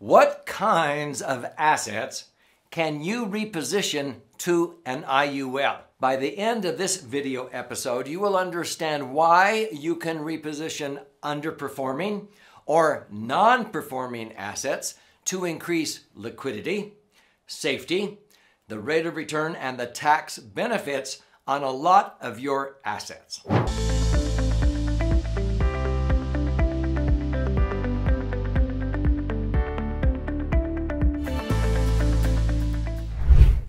What kinds of assets can you reposition to an IUL? By the end of this video episode, you will understand why you can reposition underperforming or non-performing assets to increase liquidity, safety, the rate of return, and the tax benefits on a lot of your assets.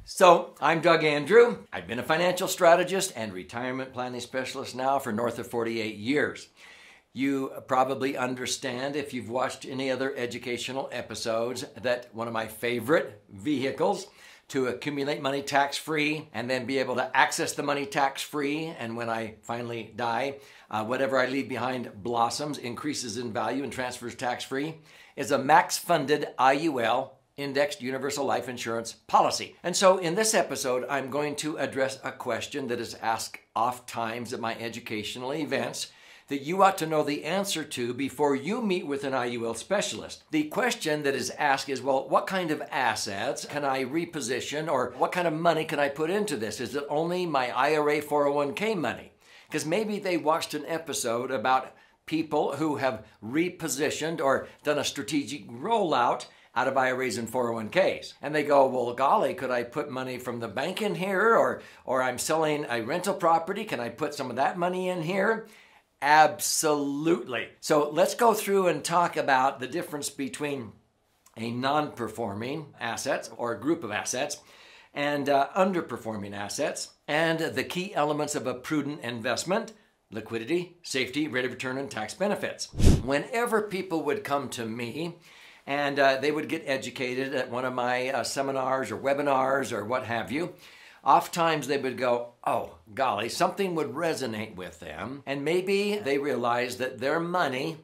So, I'm Doug Andrew. I've been a financial strategist and retirement planning specialist now for north of 48 years. You probably understand, if you've watched any other educational episodes, that one of my favorite vehicles to accumulate money tax-free and then be able to access the money tax-free, and when I finally die, whatever I leave behind blossoms, increases in value, and transfers tax-free, is a max-funded IUL, Indexed Universal Life Insurance policy. And so in this episode, I'm going to address a question that is asked oft times at my educational events that you ought to know the answer to before you meet with an IUL specialist. The question that is asked is, well, what kind of assets can I reposition, or what kind of money can I put into this? Is it only my IRA 401k money? Because maybe they watched an episode about people who have repositioned or done a strategic rollout out of IRAs and 401ks. And they go, well, golly, could I put money from the bank in here? Or I'm selling a rental property. Can I put some of that money in here? Absolutely. So let's go through and talk about the difference between a non-performing asset or a group of assets and underperforming assets, and the key elements of a prudent investment: liquidity, safety, rate of return, and tax benefits. Whenever people would come to me and they would get educated at one of my seminars or webinars or what have you, oftentimes they would go, oh, golly, something would resonate with them. And maybe they realized that their money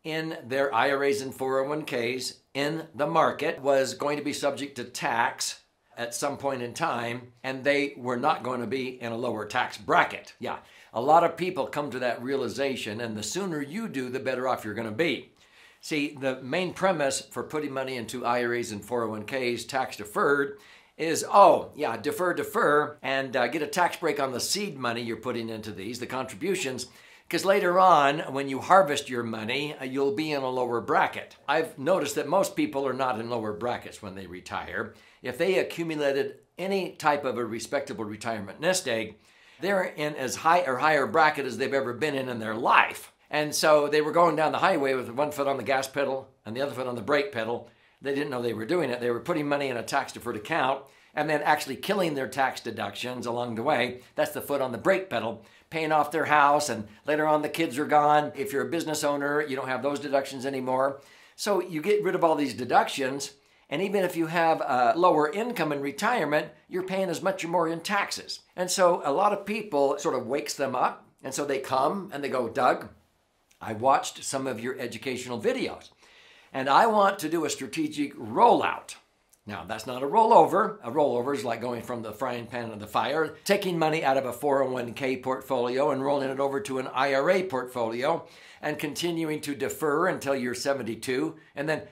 in their IRAs and 401ks in the market was going to be subject to tax at some point in time, and they were not going to be in a lower tax bracket. Yeah, a lot of people come to that realization, and the sooner you do, the better off you're going to be. See, the main premise for putting money into IRAs and 401ks tax deferred is, oh, yeah, defer, and get a tax break on the seed money you're putting into these, the contributions, because later on, when you harvest your money, you'll be in a lower bracket. I've noticed that most people are not in lower brackets when they retire. If they accumulated any type of a respectable retirement nest egg, they're in as high or higher bracket as they've ever been in their life. And so they were going down the highway with one foot on the gas pedal and the other foot on the brake pedal. They didn't know they were doing it. They were putting money in a tax-deferred account and then actually killing their tax deductions along the way. That's the foot on the brake pedal, paying off their house, and later on the kids are gone. If you're a business owner, you don't have those deductions anymore. So you get rid of all these deductions, and even if you have a lower income in retirement, you're paying as much or more in taxes. And so a lot of people sort of wakes them up, and so they come and they go, Doug, I watched some of your educational videos, and I want to do a strategic rollout. Now, that's not a rollover. A rollover is like going from the frying pan to the fire, taking money out of a 401k portfolio and rolling it over to an IRA portfolio and continuing to defer until you're 72, and then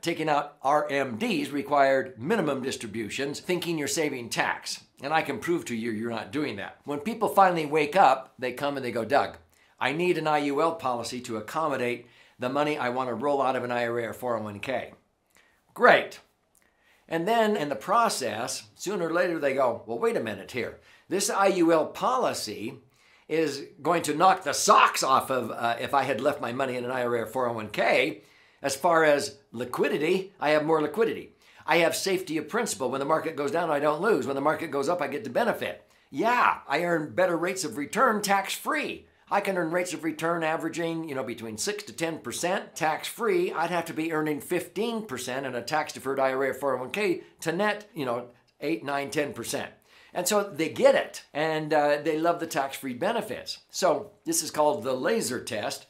taking out RMDs, required minimum distributions, thinking you're saving tax. And I can prove to you you're not doing that. When people finally wake up, they come and they go, Doug, I need an IUL policy to accommodate the money I want to roll out of an IRA or 401k. Great. And then in the process, sooner or later they go, well, wait a minute here. This IUL policy is going to knock the socks off of if I had left my money in an IRA or 401k. As far as liquidity, I have more liquidity. I have safety of principle. When the market goes down, I don't lose. When the market goes up, I get to benefit. Yeah, I earn better rates of return tax-free. I can earn rates of return averaging, between 6 to 10% tax-free. I'd have to be earning 15% in a tax-deferred IRA or 401k to net, 8, 9, 10%. And so they get it, and they love the tax-free benefits. So this is called the laser test.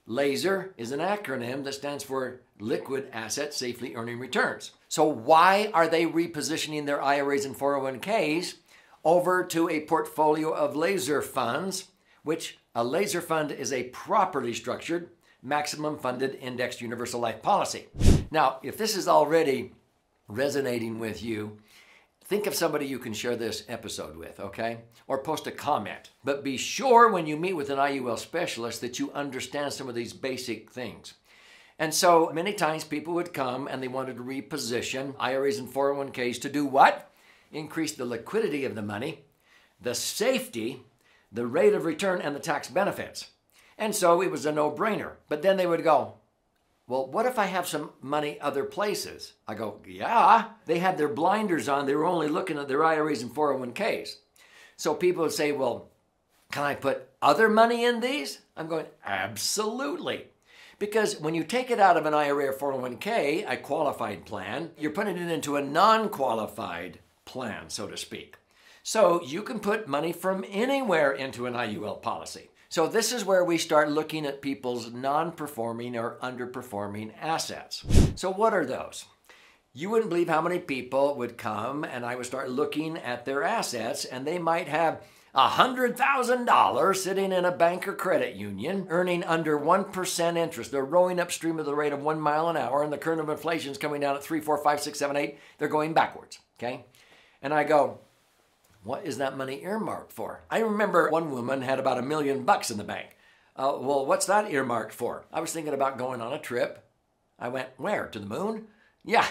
LASER is an acronym that stands for Liquid Asset Safely Earning Returns. So why are they repositioning their IRAs and 401ks over to a portfolio of laser funds, which a laser fund is a properly structured, maximum funded indexed universal life policy? Now, if this is already resonating with you, think of somebody you can share this episode with, okay? Or post a comment. But be sure when you meet with an IUL specialist that you understand some of these basic things. And so many times people would come and they wanted to reposition IRAs and 401ks to do what? Increase the liquidity of the money, the safety, the rate of return, and the tax benefits. And so it was a no-brainer. But then they would go, well, what if I have some money other places? I go, yeah. They had their blinders on. They were only looking at their IRAs and 401ks. So people would say, well, can I put other money in these? I'm going, absolutely. Because when you take it out of an IRA or 401k, a qualified plan, you're putting it into a non-qualified plan, so to speak. So you can put money from anywhere into an IUL policy. So this is where we start looking at people's non-performing or underperforming assets. So what are those? You wouldn't believe how many people would come and I would start looking at their assets, and they might have $100,000 sitting in a bank or credit union earning under 1% interest. They're rowing upstream at the rate of 1 mile an hour, and the current of inflation is coming down at 3, 4, 5, 6, 7, 8. They're going backwards, okay? And I go, what is that money earmarked for? I remember one woman had about $1 million in the bank. Well, what's that earmarked for? I was thinking about going on a trip. I went, where? To the moon? Yeah,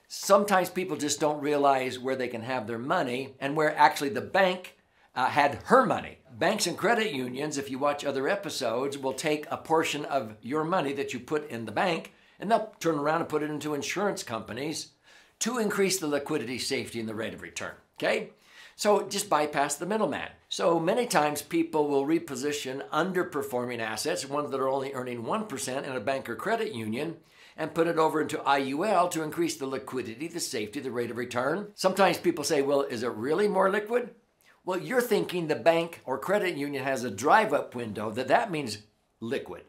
sometimes people just don't realize where they can have their money and where actually the bank had her money. Banks and credit unions, if you watch other episodes, will take a portion of your money that you put in the bank and they'll turn around and put it into insurance companies to increase the liquidity, safety, and the rate of return, okay? So just bypass the middleman. So many times people will reposition underperforming assets, ones that are only earning 1% in a bank or credit union, and put it over into IUL to increase the liquidity, the safety, the rate of return. Sometimes people say, well, is it really more liquid? Well, you're thinking the bank or credit union has a drive-up window, that means liquid.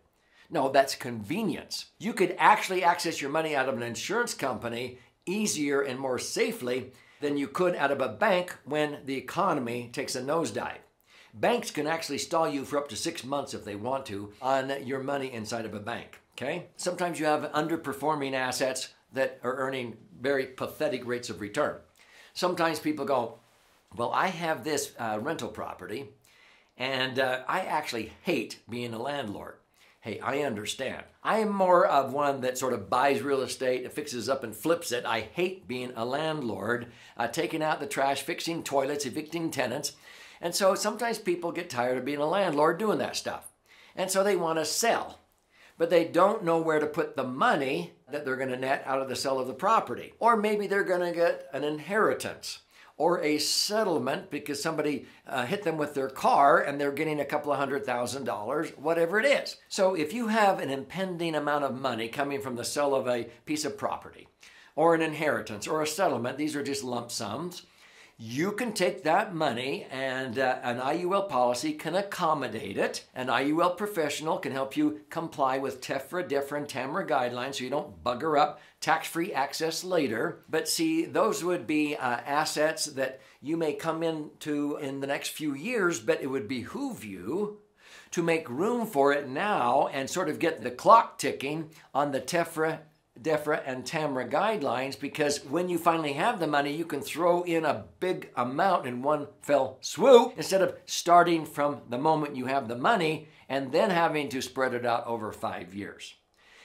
No, that's convenience. You could actually access your money out of an insurance company easier and more safely than you could out of a bank when the economy takes a nosedive. Banks can actually stall you for up to 6 months if they want to on your money inside of a bank, okay? Sometimes you have underperforming assets that are earning very pathetic rates of return. Sometimes people go, well, I have this rental property and I actually hate being a landlord. Hey, I understand. I am more of one that sort of buys real estate, fixes up and flips it. I hate being a landlord, taking out the trash, fixing toilets, evicting tenants. And so sometimes people get tired of being a landlord doing that stuff. And so they want to sell, but they don't know where to put the money that they're going to net out of the sale of the property. Or maybe they're going to get an inheritance or a settlement because somebody hit them with their car and they're getting a couple of $100,000, whatever it is. So if you have an impending amount of money coming from the sale of a piece of property or an inheritance or a settlement, these are just lump sums, you can take that money and an IUL policy can accommodate it. An IUL professional can help you comply with TEFRA, DEFRA, and TAMRA guidelines so you don't bugger up tax-free access later. But see, those would be assets that you may come into in the next few years, but it would behoove you to make room for it now and sort of get the clock ticking on the TEFRA, DEFRA, and TAMRA guidelines, because when you finally have the money, you can throw in a big amount in one fell swoop instead of starting from the moment you have the money and then having to spread it out over 5 years.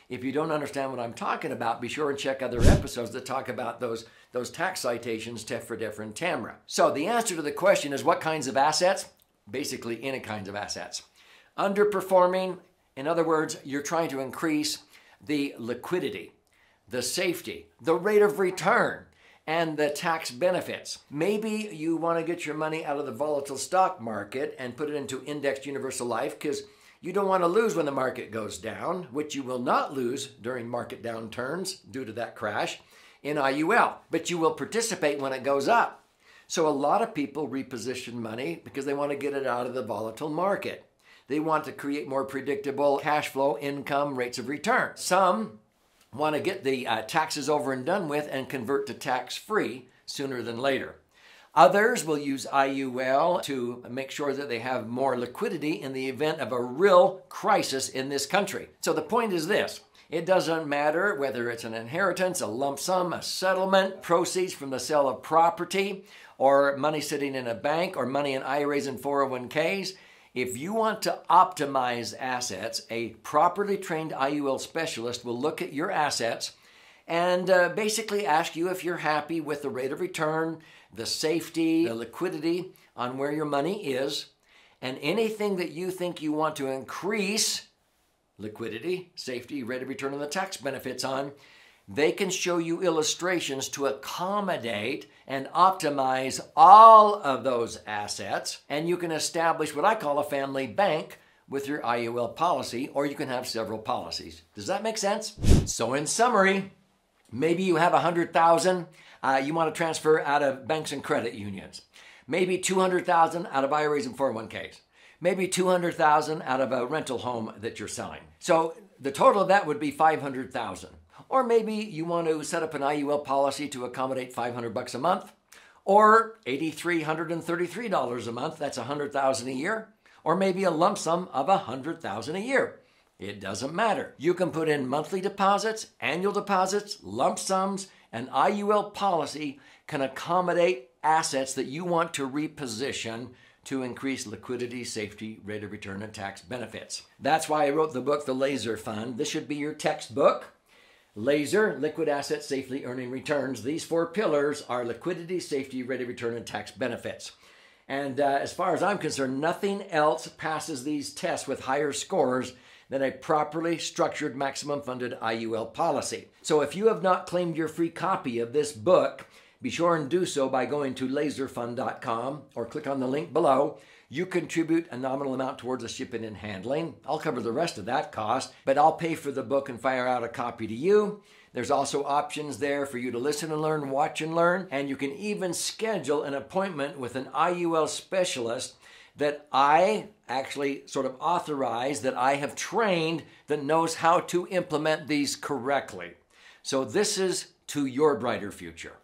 If you don't understand what I'm talking about, be sure and check other episodes that talk about those tax citations, TEFRA, DEFRA, and TAMRA. So the answer to the question is what kinds of assets? Basically any kinds of assets. Underperforming, in other words, you're trying to increase the liquidity, the safety, the rate of return, and the tax benefits. Maybe you want to get your money out of the volatile stock market and put it into indexed universal life because you don't want to lose when the market goes down, which you will not lose during market downturns due to that crash in IUL, but you will participate when it goes up. So a lot of people reposition money because they want to get it out of the volatile market. They want to create more predictable cash flow, income, rates of return. Some want to get the taxes over and done with and convert to tax-free sooner than later. Others will use IUL to make sure that they have more liquidity in the event of a real crisis in this country. So the point is this: It doesn't matter whether it's an inheritance, a lump sum, a settlement, proceeds from the sale of property, or money sitting in a bank, or money in IRAs and 401ks. If you want to optimize assets, a properly trained IUL specialist will look at your assets and basically ask you if you're happy with the rate of return, the safety, the liquidity on where your money is, and anything that you think you want to increase liquidity, safety, rate of return, and the tax benefits on. They can show you illustrations to accommodate and optimize all of those assets, and you can establish what I call a family bank with your IUL policy, or you can have several policies. Does that make sense? So in summary, maybe you have $100,000 you want to transfer out of banks and credit unions. Maybe $200,000 out of IRAs and 401ks. Maybe $200,000 out of a rental home that you're selling. So the total of that would be $500,000. Or maybe you want to set up an IUL policy to accommodate $500 a month, or $8,333 a month. That's $100,000 a year. Or maybe a lump sum of $100,000 a year. It doesn't matter. You can put in monthly deposits, annual deposits, lump sums. An IUL policy can accommodate assets that you want to reposition to increase liquidity, safety, rate of return, and tax benefits. That's why I wrote the book, The Laser Fund. This should be your textbook. Laser, liquid assets safely earning returns. These 4 pillars are liquidity, safety, rate of return, and tax benefits. And as far as I'm concerned, nothing else passes these tests with higher scores than a properly structured maximum funded IUL policy. So if you have not claimed your free copy of this book, be sure and do so by going to laserfund.com or click on the link below. You contribute a nominal amount towards the shipping and handling. I'll cover the rest of that cost, but I'll pay for the book and fire out a copy to you. There's also options there for you to listen and learn, watch and learn, and you can even schedule an appointment with an IUL specialist that I actually sort of authorize, that I have trained, that knows how to implement these correctly. So this is to your brighter future.